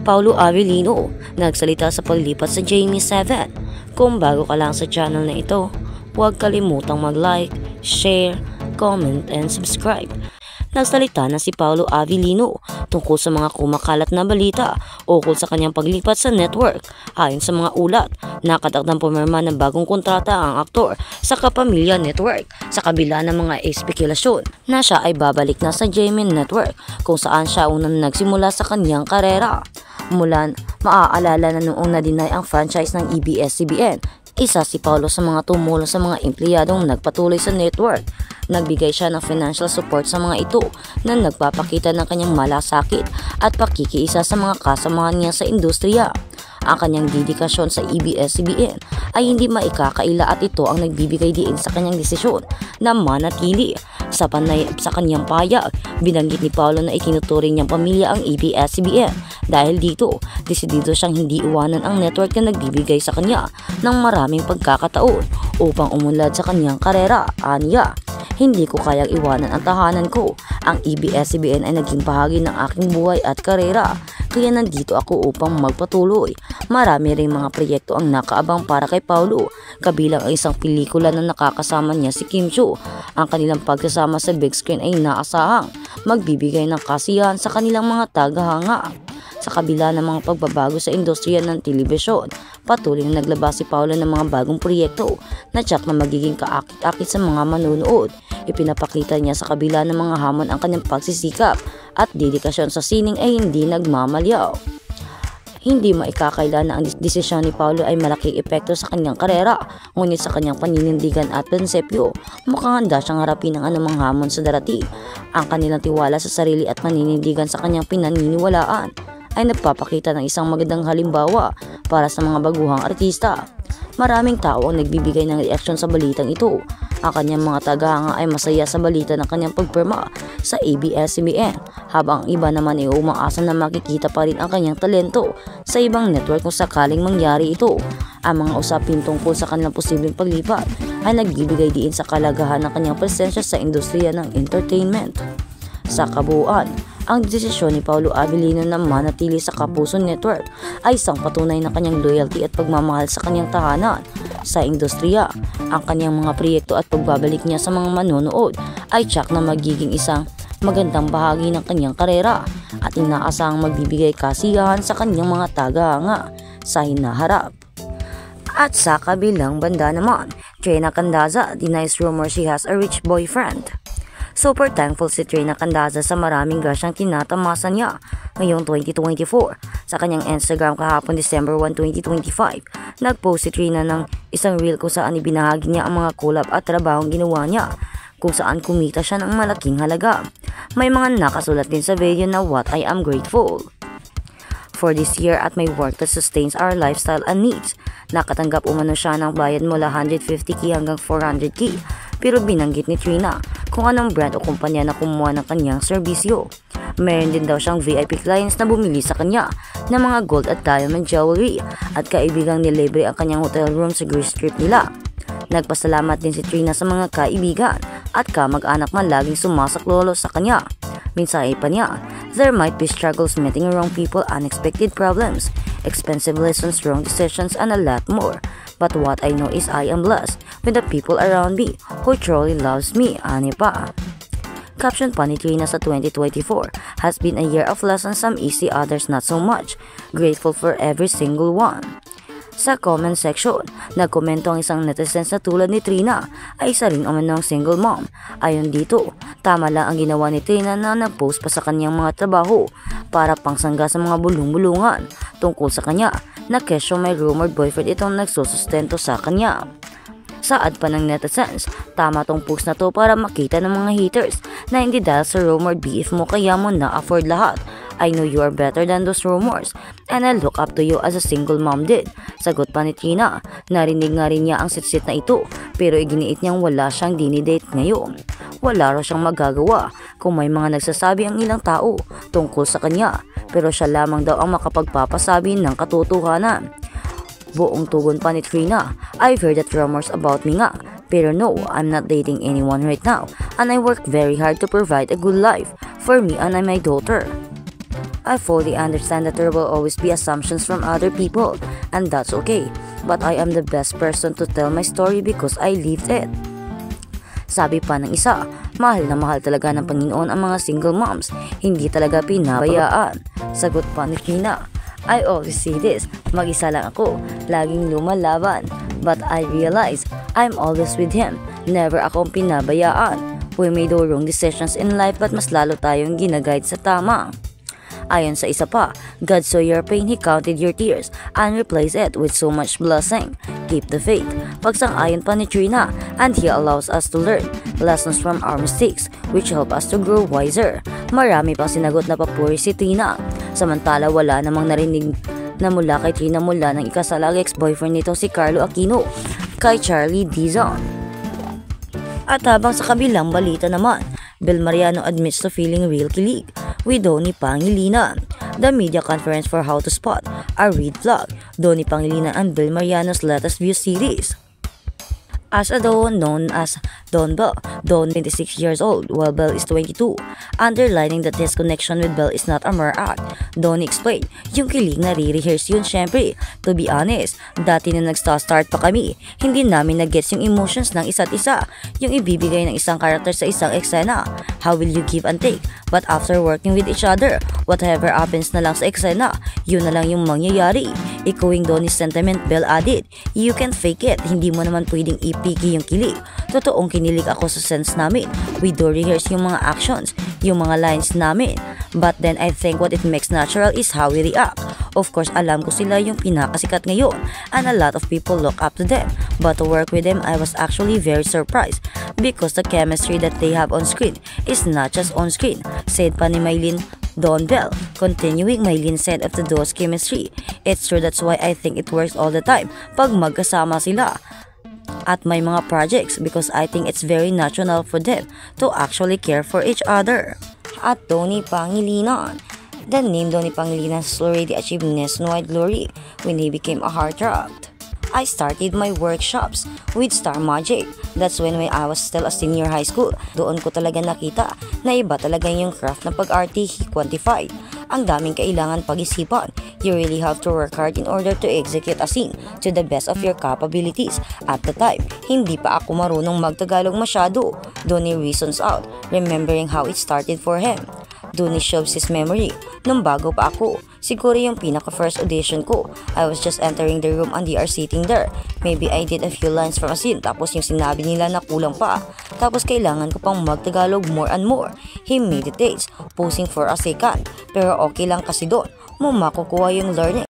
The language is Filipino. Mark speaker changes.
Speaker 1: Paolo Avellino nagsalita sa paglipat sa Jamie 7. Kung bago ka lang sa channel na ito, huwag kalimutang mag-like, share, comment, and subscribe. Nagsalita na si Paolo Avellino tungkol sa mga kumakalat na balita ukol sa kanyang paglipat sa network. Ayon sa mga ulat, nakatakdang pumirma ng bagong kontrata ang aktor sa Kapamilya Network sa kabila ng mga espekulasyon na siya ay babalik na sa Jamie Network kung saan siya unang nagsimula sa kanyang karera. Mula maaalala na noong na-deny ang franchise ng ABS-CBN, isa si Paolo sa mga tumulong sa mga empleyadong nagpatuloy sa network. Nagbigay siya ng financial support sa mga ito na nagpapakita ng kanyang malasakit at pakikiisa sa mga kasamahan niya sa industriya. Ang kanyang dedikasyon sa ABS-CBN ay hindi maikakaila at ito ang nagbibigay diin sa kanyang desisyon na manatili sa kanyang payag. Binanggit ni Paolo na ikinuturing niyang pamilya ang ABS-CBN dahil dito desidido siyang hindi iwanan ang network na nagbibigay sa kanya ng maraming pagkakataon upang umunlad sa kanyang karera. Aniya, hindi ko kayang iwanan ang tahanan ko. Ang ABS-CBN ay naging bahagi ng aking buhay at karera, kaya nandito ako upang magpatuloy. Marami ring mga proyekto ang nakaabang para kay Paolo, kabilang ang isang pelikula na nakakasama niya si Kim Chiu. Ang kanilang pagsasama sa big screen ay inaasahang magbibigay ng kasiyahan sa kanilang mga tagahanga. Sa kabila ng mga pagbabago sa industriya ng telebisyon, patuloy na naglabas si Paolo ng mga bagong proyekto na tiyak na magiging kaakit-akit sa mga manonood. Ipinapakita niya sa kabila ng mga hamon ang kanyang pagsisikap at dedikasyon sa sining ay hindi nagmamalyaw. Hindi maikakaila na ang desisyon ni Paolo ay malaking epekto sa kanyang karera, ngunit sa kanyang paninindigan at prinsipyo, mukhang handa siyang harapin ang anumang hamon sa darating. Ang kanilang tiwala sa sarili at paninindigan sa kanyang pinaniniwalaan ay nagpapakita ng isang magandang halimbawa para sa mga baguhang artista. Maraming tao ang nagbibigay ng reaksyon sa balitang ito. Ang kanyang mga tagahanga ay masaya sa balita ng kanyang pagpirma sa ABS-CBN, habang ang iba naman ay umaasa na makikita pa rin ang kanyang talento sa ibang network kung sakaling mangyari ito. Ang mga usapin tungkol sa kanilang posibleng paglipat ay nagbibigay diin sa kalagahan ng kanyang presensya sa industriya ng entertainment. Sa kabuuan, ang desisyon ni Paolo Avellino na manatili sa Kapuso Network ay isang patunay ng kanyang loyalty at pagmamahal sa kanyang tahanan sa industriya. Ang kanyang mga proyekto at pagbabalik niya sa mga manonood ay tiyak na magiging isang magandang bahagi ng kanyang karera at inaasahang magbibigay kasiyahan sa kanyang mga tagahanga sa hinaharap. At sa kabilang banda naman, Trina Candaza denies rumor she has a rich boyfriend. Super thankful si Trina Candaza sa maraming gasyang tinatamasa niya ngayong 2024. Sa kanyang Instagram kahapon December 1, 2025, nagpost si Trina ng isang reel kung saan ibinahagi niya ang mga collab at trabahong ginawa niya, kung saan kumita siya ng malaking halaga. May mga nakasulat din sa video na "What I am grateful for this year at my work that sustains our lifestyle and needs." Nakatanggap umano siya ng bayad mula 150k hanggang 400k, pero binanggit ni Trina kung anong brand o kumpanya na kumuha ng kanyang serbisyo. Meron din daw siyang VIP clients na bumili sa kanya ng mga gold at diamond jewelry at kaibigang nilibre ang kanyang hotel room sa Greece trip nila. Nagpasalamat din si Trina sa mga kaibigan at kamag-anak na laging sumasaklolo sa kanya. Mensahe pa niya, "There might be struggles meeting wrong people, unexpected problems, expensive lessons, wrong decisions, and a lot more. But what I know is I am blessed with the people around me who truly loves me." Ani pa. Caption pa ni Trina sa 2024, "Has been a year of lessons, some easy, others not so much. Grateful for every single one." Sa comment section, nagkomento ang isang netizen sa tulad ni Trina ay isa rin umanong single mom. Ayon dito, tama lang ang ginawa ni Trina na nag-post pa sa kanyang mga trabaho para pangsangga sa mga bulong-bulungan tungkol sa kanya na kesyo may rumored boyfriend itong nagsusustento sa kanya. Saad pa ng netizens, tama tong post na to para makita ng mga haters na hindi dahil sa rumored BF mo kaya mo na-afford lahat. "I know you are better than those rumors and I look up to you as a single mom did." Sagot pa ni Trina, narinig nga rin niya ang sitsit na ito pero iginiit niyang wala siyang dinidate ngayon. Wala raw siyang magagawa kung may mga nagsasabi ang ilang tao tungkol sa kanya, pero siya lamang daw ang makapagpapasabi ng katotohanan. Buong tugon pa ni Trina, "I've heard that rumors about me nga, pero no, I'm not dating anyone right now and I work very hard to provide a good life for me and my daughter." I fully understand that there will always be assumptions from other people, and that's okay. But I am the best person to tell my story because I lived it. Sabi pa ng isa, mahal na mahal talaga ng Panginoon ang mga single moms, hindi talaga pinabayaan. Sagot pa ni Trina, I always say this, mag-isa lang ako, laging lumalaban. But I realize, I'm always with Him, never akong pinabayaan. We made the wrong decisions in life but mas lalo tayong ginaguide sa tama. Ayon sa isa pa, God saw your pain, He counted your tears, and replaced it with so much blessing. Keep the faith. Pagsang-ayon pa ni Trina, and He allows us to learn lessons from our mistakes, which help us to grow wiser. Marami pang sinagot na papuri si Trina. Samantala wala namang narinig na mula kay Trina mula ng ikasalang ex-boyfriend nito si Carlo Aquino kay Charlie Dizon. At habang sa kabilang balita naman, Bel Mariano admits to feeling real kilig with Donnie Pangilinan. The media conference for how to spot a red flag, Donnie Pangilinan and Bel Mariano's latest view series. As a Don known as Don Bell, Don 26 years old while Bell is 22, underlining that his connection with Bell is not a mere act. Don explained, yung kilig na re-rehearse yun syempre. To be honest, dati na nag-start pa kami, hindi namin nag-gets yung emotions ng isa't isa, yung ibibigay ng isang karakter sa isang eksena. How will you give and take? But after working with each other, whatever happens na lang sa eksena, yun na lang yung mangyayari. Echoing Donnie's sentiment, Bell added, you can fake it, hindi mo naman pwedeng ipiki yung kilig. Totoong kinilig ako sa sense namin. We do rehearse yung mga actions, yung mga lines namin. But then I think what it makes natural is how we react. Of course, alam ko sila yung pinakasikat ngayon and a lot of people look up to them. But to work with them, I was actually very surprised because the chemistry that they have on screen is not just on screen, said pa ni Mylene Don Bell. Continuing, Mylene said of the duo's chemistry, it's true, that's why I think it works all the time pag magkasama sila at may mga projects because I think it's very natural for them to actually care for each other. At Donnie Pangilinan, the name Donnie Pangilinan has already achieved nationwide glory when he became a heartthrob. I started my workshops with Star Magic. That's when I was still a senior high school. Doon ko talaga nakita na iba talaga yung craft ng pag-arte he quantified. Ang daming kailangan pag-isipan. You really have to work hard in order to execute a scene to the best of your capabilities. At the time, hindi pa ako marunong magtagalog masyado. Donnie reasons out, remembering how it started for him. Donnie shows his memory nung bago pa ako. Siguro yung pinaka-first audition ko. I was just entering the room and they are sitting there. Maybe I did a few lines from a scene tapos yung sinabi nila na kulang pa. Tapos kailangan ko pang magtagalog more and more. He meditates, posing for a second. Pero okay lang kasi doon. Mo makukuha yung learning.